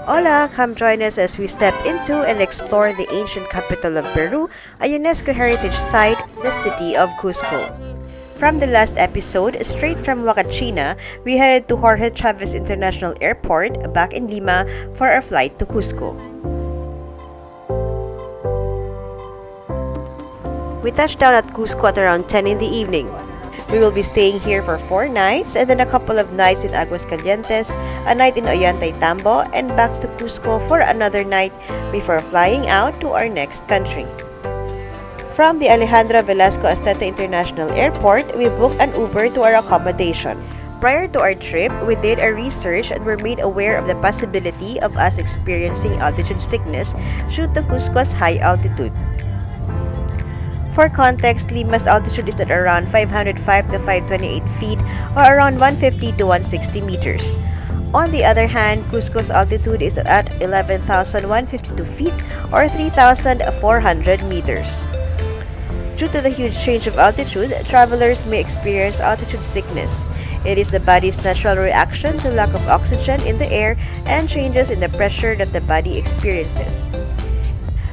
Hola, come join us as we step into and explore the ancient capital of Peru, a UNESCO heritage site, the city of Cusco. From the last episode, straight from Huacachina, we headed to Jorge Chavez International Airport back in Lima for our flight to Cusco. We touched down at Cusco at around 10 in the evening. We will be staying here for 4 nights and then a couple of nights in Aguascalientes, a night in Ollantaytambo, and back to Cusco for another night before flying out to our next country. From the Alejandra Velasco Astete International Airport, we booked an Uber to our accommodation. Prior to our trip, we did a research and were made aware of the possibility of us experiencing altitude sickness due to Cusco's high altitude. For context, Lima's altitude is at around 505 to 528 feet or around 150 to 160 meters. On the other hand, Cusco's altitude is at 11,152 feet or 3,400 meters. Due to the huge change of altitude, travelers may experience altitude sickness. It is the body's natural reaction to lack of oxygen in the air and changes in the pressure that the body experiences.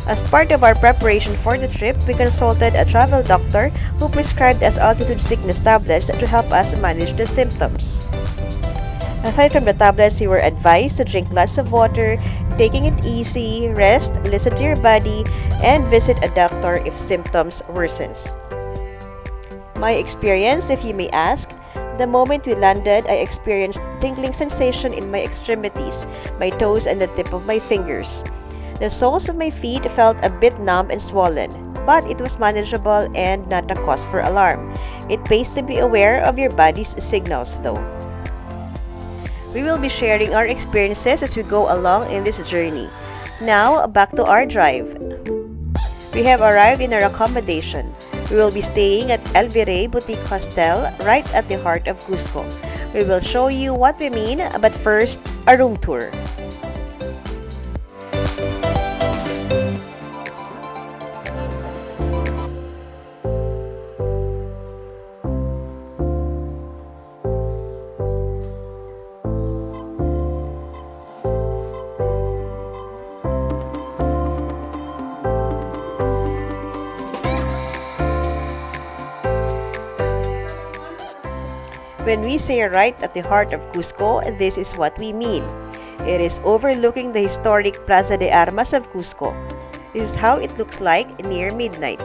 As part of our preparation for the trip, we consulted a travel doctor who prescribed us altitude sickness tablets to help us manage the symptoms. Aside from the tablets, we were advised to drink lots of water, taking it easy, rest, listen to your body, and visit a doctor if symptoms worsens. My experience, if you may ask, the moment we landed, I experienced tingling sensation in my extremities, my toes, and the tip of my fingers. The soles of my feet felt a bit numb and swollen, but it was manageable and not a cause for alarm. It pays to be aware of your body's signals though. We will be sharing our experiences as we go along in this journey. Now, back to our drive. We have arrived in our accommodation. We will be staying at El Virrey Boutique Hostel right at the heart of Cusco. We will show you what we mean, but first, a room tour. When we say right at the heart of Cusco, this is what we mean. It is overlooking the historic Plaza de Armas of Cusco. This is how it looks like near midnight.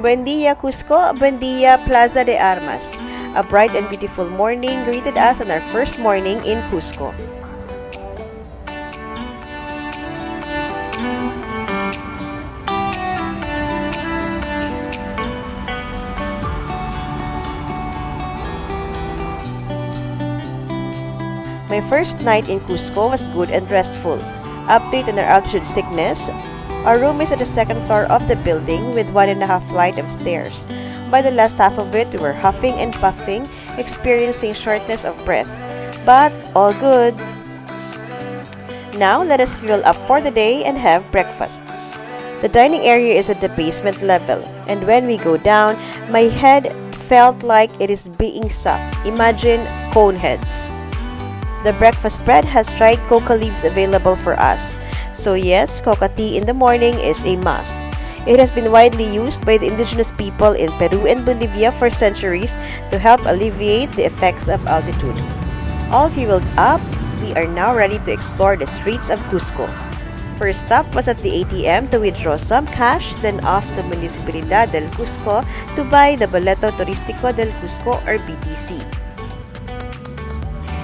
Buen dia Cusco, buen dia Plaza de Armas. A bright and beautiful morning greeted us on our first morning in Cusco. My first night in Cusco was good and restful. Update on our altitude sickness. Our room is at the second floor of the building with 1.5 flight of stairs. By the last half of it, we were huffing and puffing, experiencing shortness of breath. But all good. Now, let us fuel up for the day and have breakfast. The dining area is at the basement level, and when we go down, my head felt like it is being sucked. Imagine cone heads. The breakfast spread has dried coca leaves available for us. So yes, coca tea in the morning is a must. It has been widely used by the indigenous people in Peru and Bolivia for centuries to help alleviate the effects of altitude. All fueled up, we are now ready to explore the streets of Cusco. First stop was at the ATM to withdraw some cash, then off to Municipalidad del Cusco to buy the Boleto Turístico del Cusco or BTC.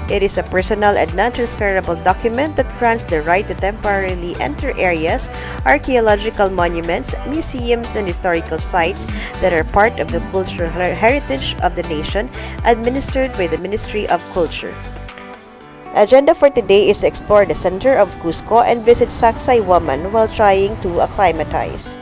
It is a personal and non-transferable document that grants the right to temporarily enter areas, archaeological monuments, museums, and historical sites that are part of the cultural heritage of the nation, administered by the Ministry of Culture. Agenda for today is to explore the center of Cusco and visit Saqsaywaman while trying to acclimatize.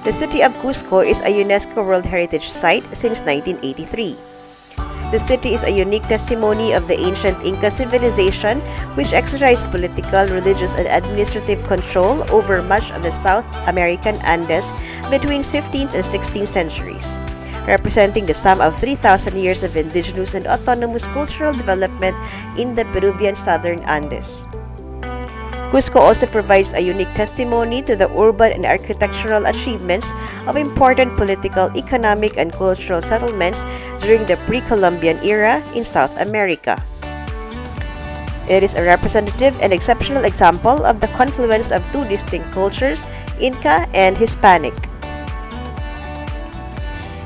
The city of Cusco is a UNESCO World Heritage Site since 1983. The city is a unique testimony of the ancient Inca civilization, which exercised political, religious, and administrative control over much of the South American Andes between 15th and 16th centuries, representing the sum of 3,000 years of indigenous and autonomous cultural development in the Peruvian southern Andes. Cusco also provides a unique testimony to the urban and architectural achievements of important political, economic, and cultural settlements during the pre-Columbian era in South America. It is a representative and exceptional example of the confluence of two distinct cultures, Inca and Hispanic.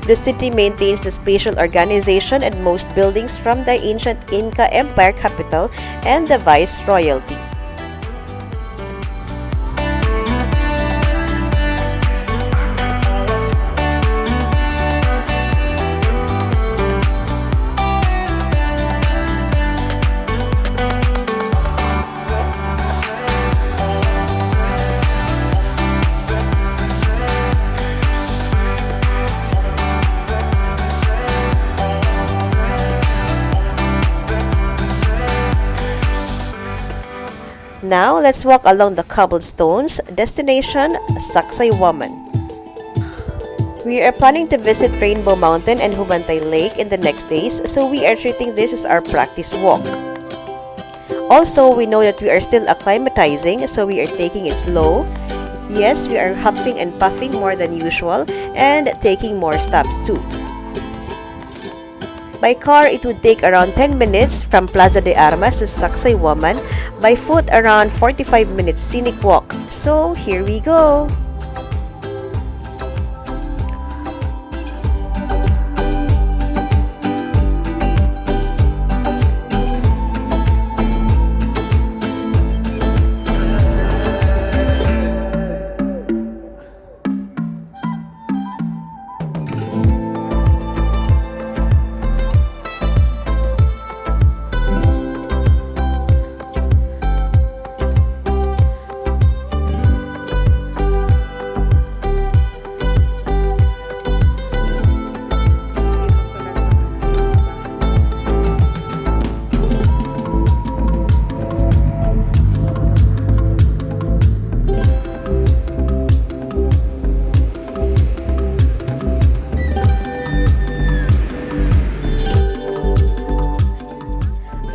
The city maintains the spatial organization and most buildings from the ancient Inca Empire capital and the Viceroyalty. Now, let's walk along the cobblestones. Destination, Saqsaywaman. We are planning to visit Rainbow Mountain and Humantay Lake in the next days, so we are treating this as our practice walk. Also, we know that we are still acclimatizing, so we are taking it slow. Yes, we are huffing and puffing more than usual and taking more stops too. By car, it would take around 10 minutes from Plaza de Armas to Sacsayhuaman. By foot, around 45 minutes scenic walk. So, here we go!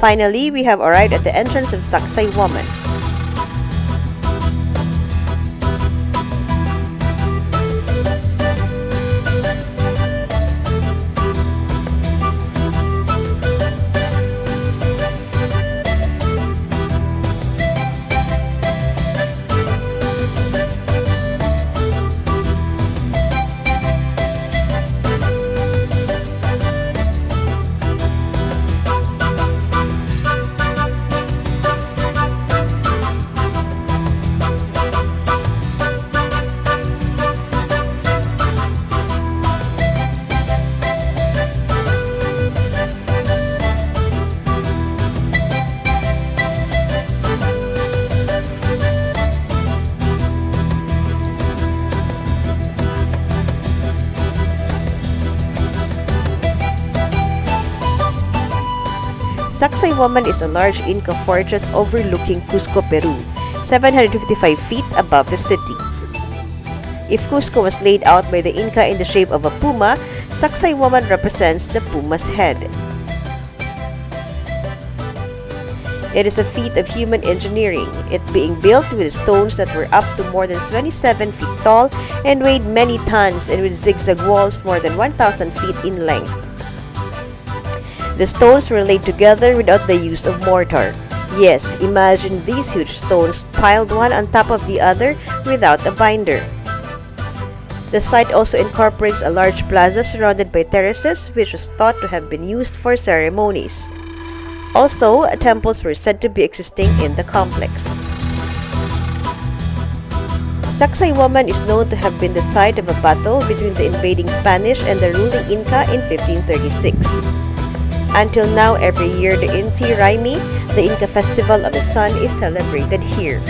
Finally, we have arrived at the entrance of Sacsaywaman. Saqsaywaman is a large Inca fortress overlooking Cusco, Peru, 755 feet above the city. If Cusco was laid out by the Inca in the shape of a puma, Saqsaywaman represents the puma's head. It is a feat of human engineering, it being built with stones that were up to more than 27 feet tall and weighed many tons, and with zigzag walls more than 1,000 feet in length. The stones were laid together without the use of mortar. Yes, imagine these huge stones piled one on top of the other without a binder. The site also incorporates a large plaza surrounded by terraces, which was thought to have been used for ceremonies. Also, temples were said to be existing in the complex. Sacsaywaman is known to have been the site of a battle between the invading Spanish and the ruling Inca in 1536. Until now, every year the Inti Raymi, the Inca Festival of the Sun, is celebrated here.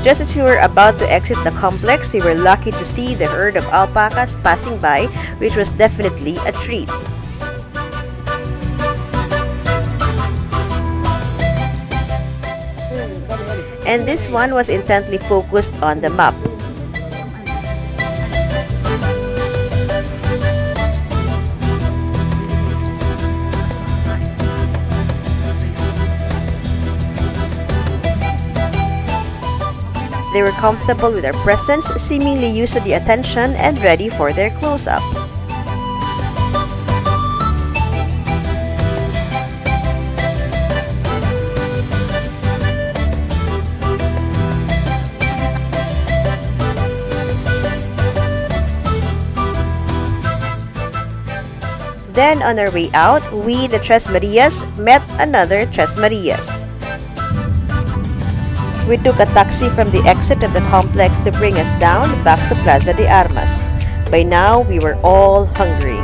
Just as we were about to exit the complex, we were lucky to see the herd of alpacas passing by, which was definitely a treat. And this one was intently focused on the map. They were comfortable with our presence, seemingly used to the attention and ready for their close-up. Then on our way out, we, the Tres Marias, met another Tres Marias. We took a taxi from the exit of the complex to bring us down back to Plaza de Armas. By now, we were all hungry.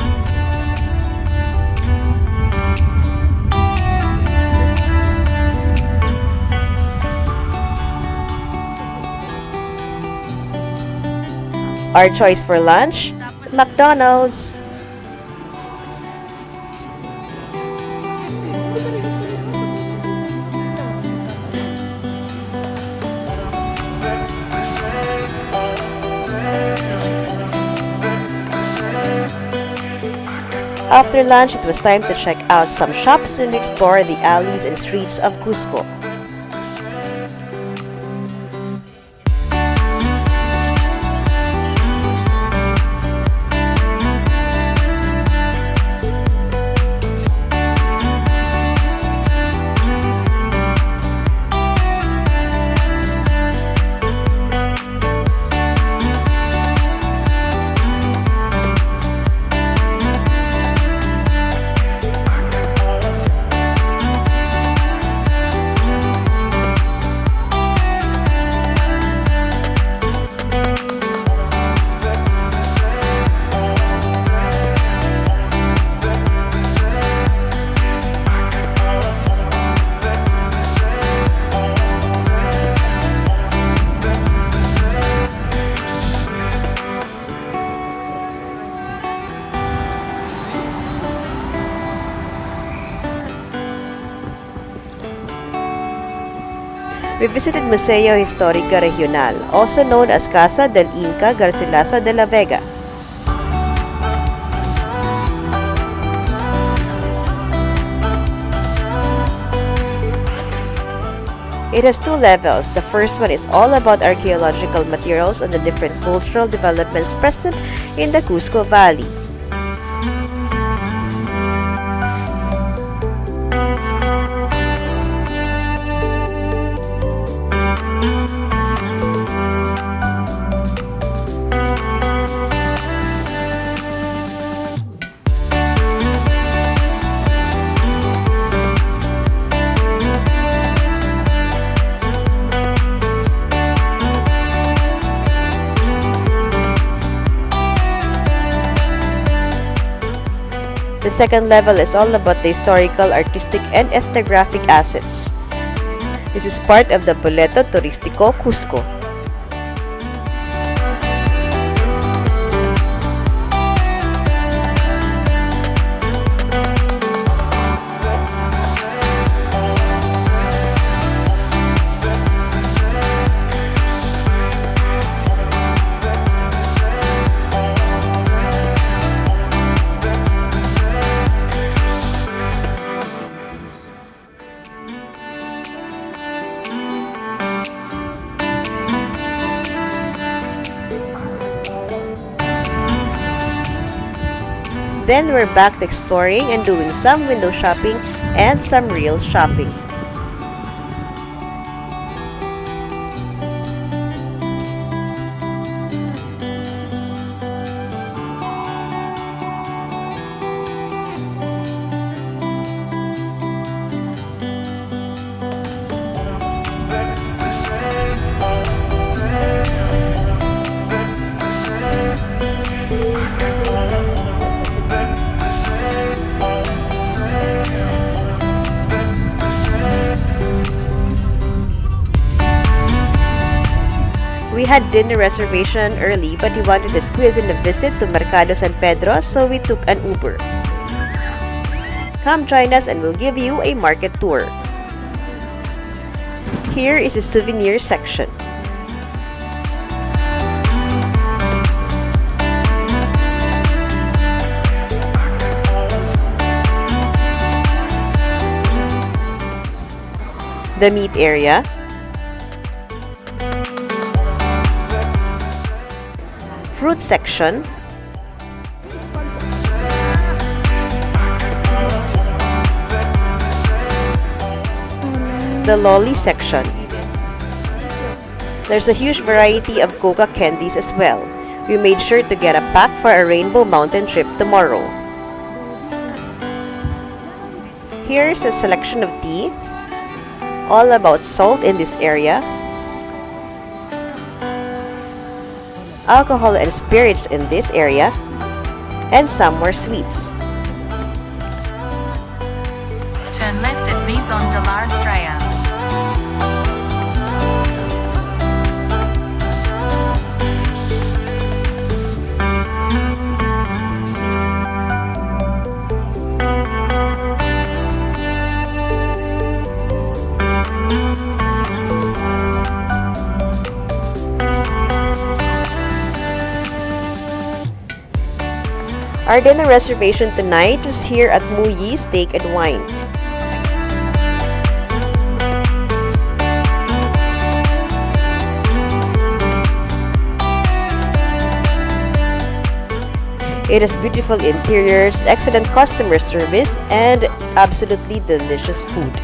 Our choice for lunch? McDonald's. After lunch, it was time to check out some shops and explore the alleys and streets of Cusco. We visited Museo Histórica Regional, also known as Casa del Inca Garcilaso de la Vega. It has two levels. The first one is all about archaeological materials and the different cultural developments present in the Cusco Valley. The second level is all about the historical, artistic, and ethnographic assets. This is part of the Boleto Turístico Cusco. Then we're back to exploring and doing some window shopping and some real shopping. had dinner reservation early but we wanted to squeeze in a visit to Mercado San Pedro, so we took an Uber. Come join us and we'll give you a market tour. Here is the souvenir section. The meat area, fruit section, the lolly section. There's a huge variety of coca candies as well. We made sure to get a pack for a Rainbow Mountain trip tomorrow. Here's a selection of tea. All about salt in this area, alcohol and spirits in this area, and some more sweets. Turn left at Maison de la Estrella. Our dinner reservation tonight was here at Muyi Steak and Wine. It has beautiful interiors, excellent customer service, and absolutely delicious food.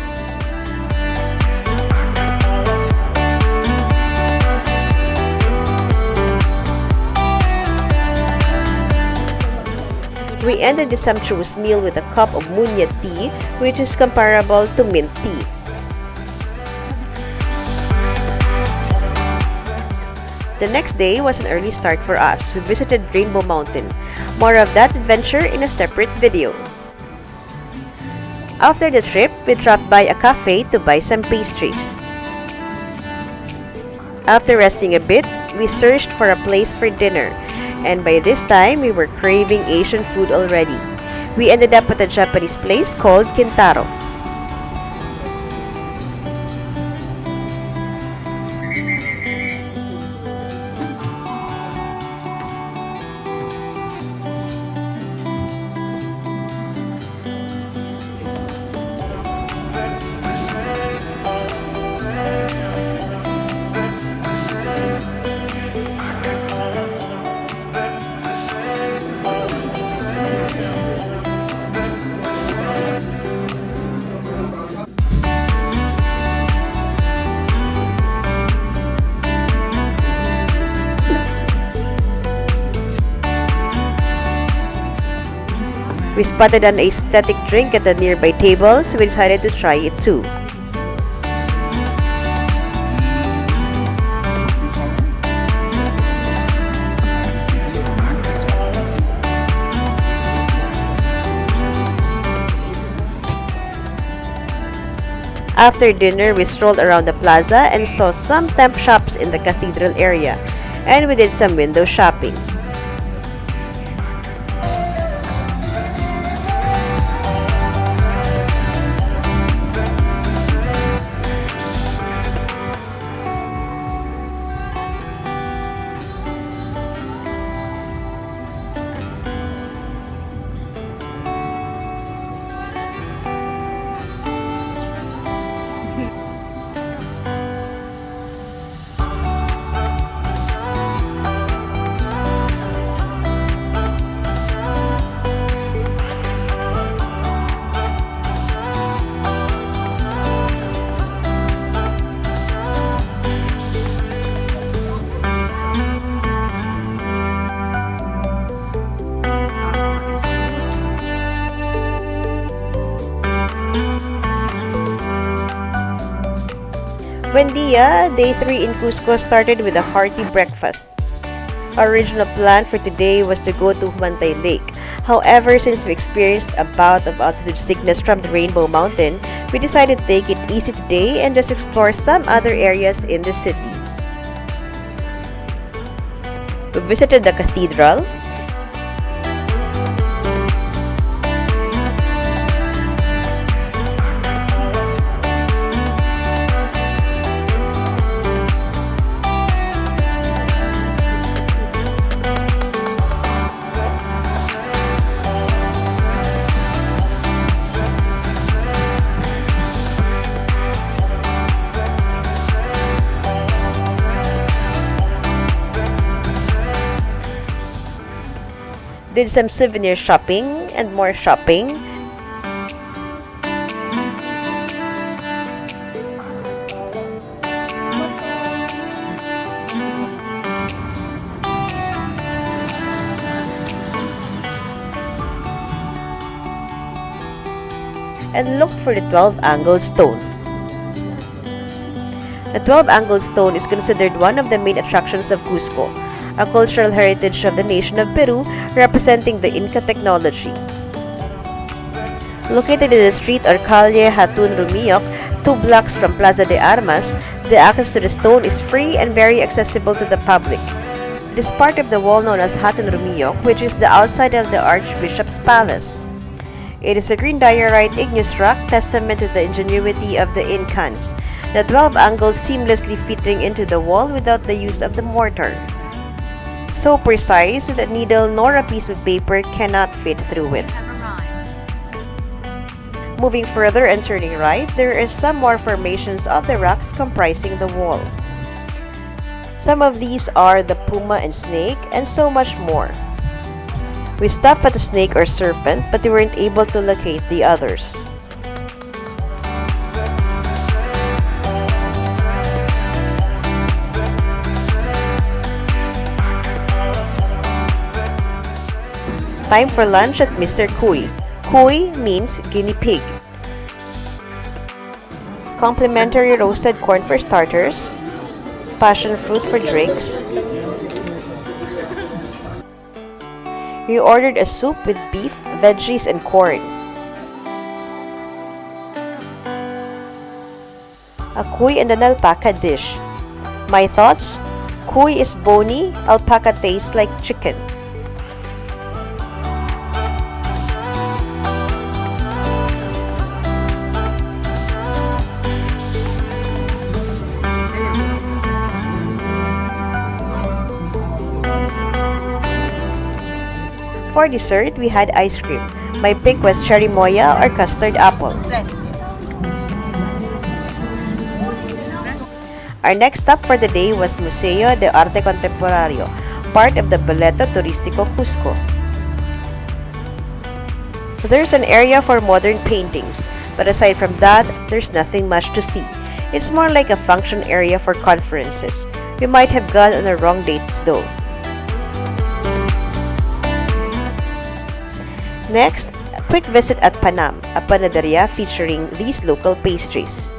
We ended the sumptuous meal with a cup of munya tea, which is comparable to mint tea. The next day was an early start for us. We visited Rainbow Mountain. More of that adventure in a separate video. After the trip, we dropped by a cafe to buy some pastries. After resting a bit, we searched for a place for dinner. And by this time, we were craving Asian food already. We ended up at a Japanese place called Kintaro. We spotted an aesthetic drink at a nearby table, so we decided to try it too. After dinner, we strolled around the plaza and saw some temp shops in the cathedral area, and we did some window shopping. Buen dia! Day 3 in Cusco started with a hearty breakfast. Our original plan for today was to go to Humantay Lake. However, since we experienced a bout of altitude sickness from the Rainbow Mountain, we decided to take it easy today and just explore some other areas in the city. We visited the cathedral, did some souvenir shopping and more shopping. And looked for the 12-angled stone. The 12-angled stone is considered one of the main attractions of Cusco, a cultural heritage of the nation of Peru representing the Inca technology. Located in the street or Calle Hatun Rumiok, 2 blocks from Plaza de Armas, the access to the stone is free and very accessible to the public. It is part of the wall known as Hatun Rumiok, which is the outside of the Archbishop's Palace. It is a green diorite igneous rock, testament to the ingenuity of the Incans. The 12 angles seamlessly fitting into the wall without the use of the mortar. So precise that a needle nor a piece of paper cannot fit through it. Have arrived. Moving further and turning right, there is some more formations of the rocks comprising the wall. Some of these are the puma and snake, and so much more. We stopped at the snake or serpent, but we weren't able to locate the others. Time for lunch at Mr. Cuy. Cuy means guinea pig. Complimentary roasted corn for starters, passion fruit for drinks. We ordered a soup with beef, veggies, and corn. A cuy and an alpaca dish. My thoughts? Cuy is bony, alpaca tastes like chicken. For dessert, we had ice cream. My pick was cherry moya or custard apple. Our next stop for the day was Museo de Arte Contemporáneo, part of the Boleto Turístico Cusco. There's an area for modern paintings, but aside from that, there's nothing much to see. It's more like a function area for conferences. We might have gone on the wrong dates though. Next, a quick visit at Panam, a panaderia featuring these local pastries.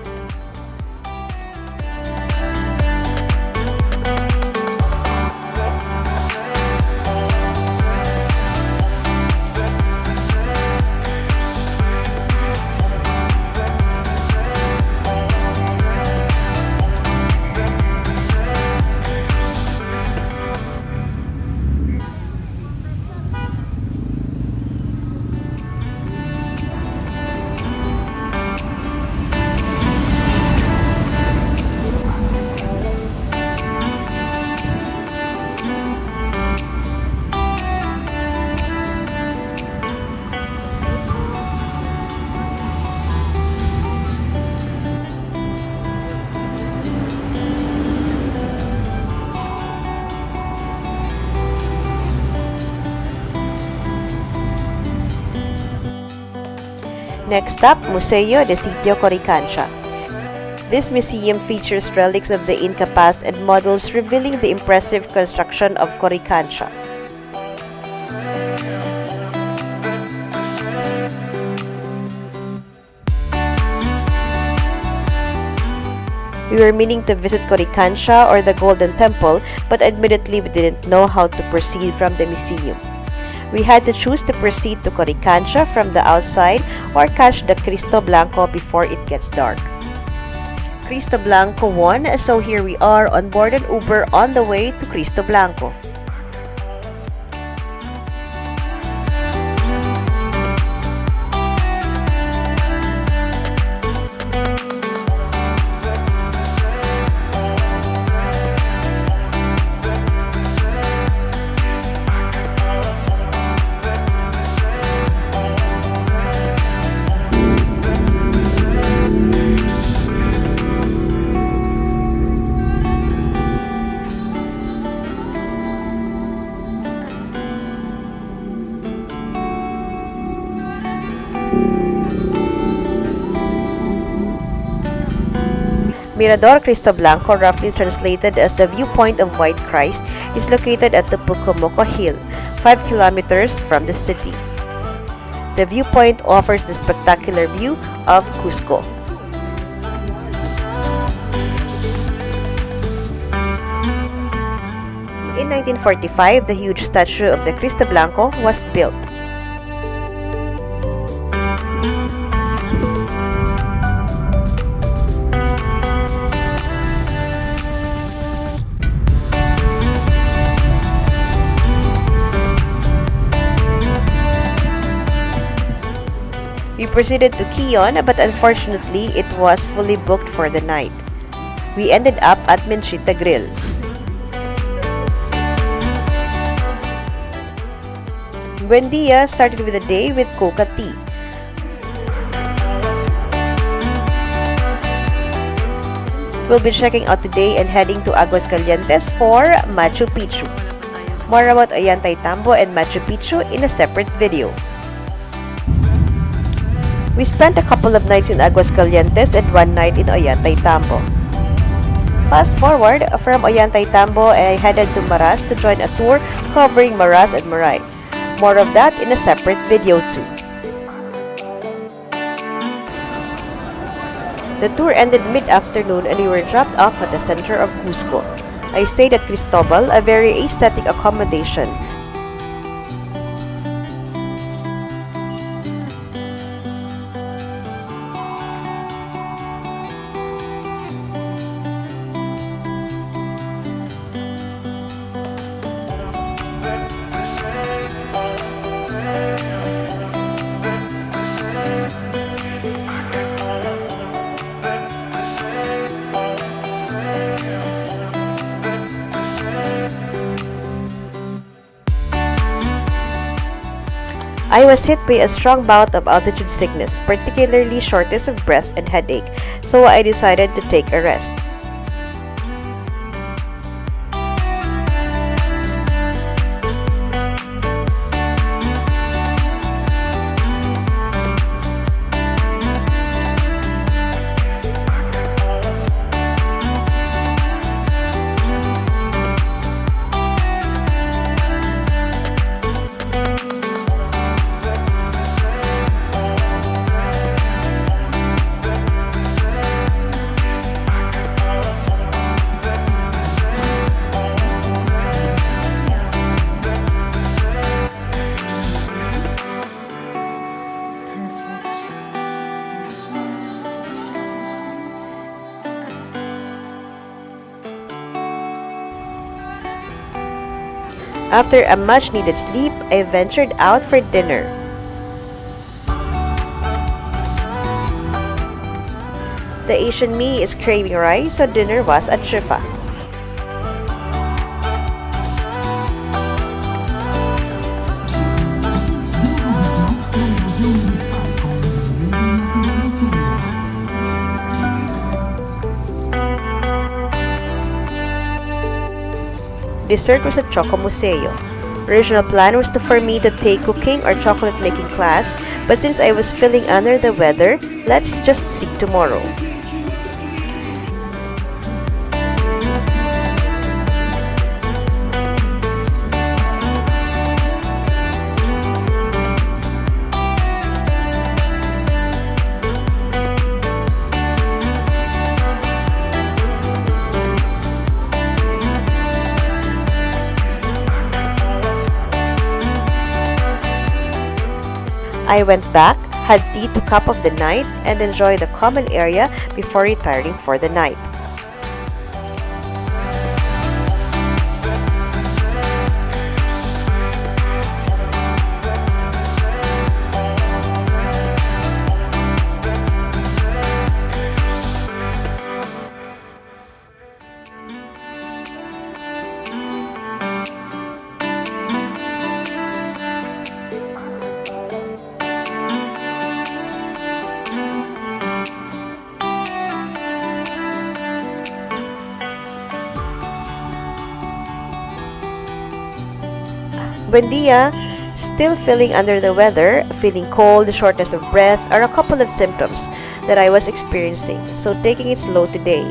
Next up, Museo de Sitio Coricancha. This museum features relics of the Inca past and models revealing the impressive construction of Coricancha. We were meaning to visit Coricancha or the Golden Temple, but admittedly we didn't know how to proceed from the museum. We had to choose to proceed to Coricancha from the outside or catch the Cristo Blanco before it gets dark. Cristo Blanco won, so here we are on board an Uber on the way to Cristo Blanco. Mirador Cristo Blanco, roughly translated as the viewpoint of White Christ, is located at the Pucomoco Hill, 5 kilometers from the city. The viewpoint offers the spectacular view of Cusco. In 1945, the huge statue of the Cristo Blanco was built. We proceeded to Quezon, but unfortunately, it was fully booked for the night. We ended up at Menchita Grill. Buendia started with the day with coca tea. We'll be checking out today and heading to Aguascalientes for Machu Picchu. More about Ollantaytambo and Machu Picchu in a separate video. We spent a couple of nights in Aguascalientes and one night in Ollantaytambo. Fast forward, from Ollantaytambo, I headed to Maras to join a tour covering Maras and Maray. More of that in a separate video too. The tour ended mid-afternoon and we were dropped off at the center of Cusco. I stayed at Cristobal, a very aesthetic accommodation. I was hit by a strong bout of altitude sickness, particularly shortness of breath and headache, so I decided to take a rest. After a much-needed sleep, I ventured out for dinner. The Asian me is craving rice, so dinner was at Shifa. Dessert was at Choco Museo. Original plan was for me to take cooking or chocolate making class, but since I was feeling under the weather, let's just see tomorrow. I went back, had tea to cap off the night, and enjoyed the common area before retiring for the night. Buendia, still feeling under the weather, feeling cold, shortness of breath are a couple of symptoms that I was experiencing, so taking it slow today.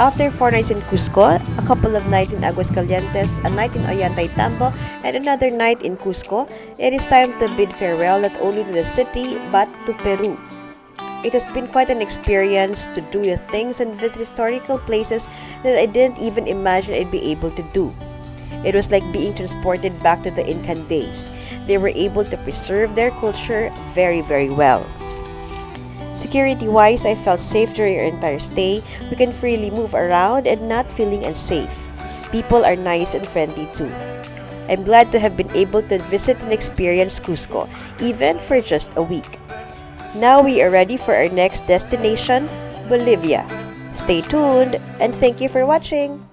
After 4 nights in Cusco, a couple of nights in Aguascalientes, a night in Ollantaytambo, and another night in Cusco, it is time to bid farewell not only to the city but to Peru. It has been quite an experience to do the things and visit historical places that I didn't even imagine I'd be able to do. It was like being transported back to the Incan days. They were able to preserve their culture very, very well. Security-wise, I felt safe during our entire stay. We can freely move around and not feeling unsafe. People are nice and friendly too. I'm glad to have been able to visit and experience Cusco, even for just a week. Now we are ready for our next destination, Bolivia. Stay tuned and thank you for watching!